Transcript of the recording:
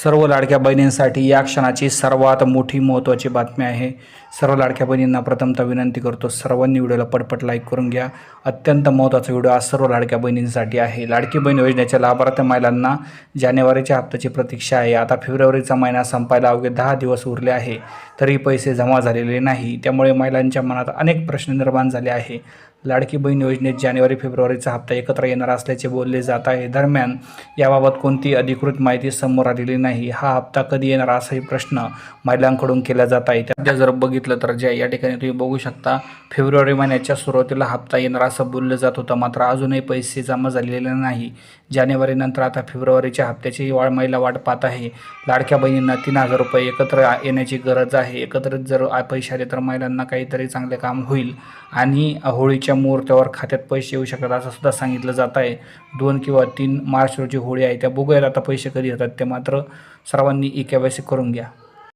सर्व लाडक्या बहिणींसाठी या क्षणाची सर्वात मोठी महत्त्वाची बातमी आहे। सर्व लाडक्या बहिणींना प्रथमतः विनंती करतो, सर्वांनी व्हिडिओला पटपट लाईक करून घ्या। अत्यंत महत्त्वाचा व्हिडिओ आज सर्व लाडक्या बहिणींसाठी आहे। लाडकी बहीण योजनेच्या लाभार्थी महिलांना जानेवारीच्या हप्त्याची प्रतीक्षा आहे। आता फेब्रुवारीचा महिना संपायला अवघे 10 दिवस उरले आहे, तरी पैसे जमा झालेले नाही। त्यामुळे महिलांच्या मनात अनेक प्रश्न निर्माण झाले आहे। लाडकी बहीण योजनेत जानेवारी फेब्रुवारीचा हप्ता एकत्र येणार असल्याचे बोलले जात आहे। दरम्यान याबाबत कोणतीही अधिकृत माहिती समोर आलेली नाही। हा हप्ता कधी येणार असाही प्रश्न महिलांकडून केला जात आहे। त्यात जर बघितलं तर या ठिकाणी तुम्ही बघू शकता, फेब्रुवारी महिन्याच्या सुरुवातीला हप्ता येणार असं बोललं जात होतं, मात्र अजूनही पैसे जमा झालेले नाही। जानेवारी नंतर आता फेब्रुवारीच्या हप्त्याची महिला वाट पाहत आहे। लाडक्या बहिणींना 3000 रुपये एकत्र येण्याची गरज आहे। एकत्रित जर पैसे आले तर महिलांना काहीतरी चांगले काम होईल आणि होळीच्या मुहूर्तावर खात्यात पैसे येऊ शकतात असं सुद्धा सांगितलं जात आहे। 2 किंवा 3 मार्च रोजी होळी आहे, त्या बघूयात आता पैसे कधी येतात ते। मात्र सर्वांनी ई-केवायसी करून घ्या।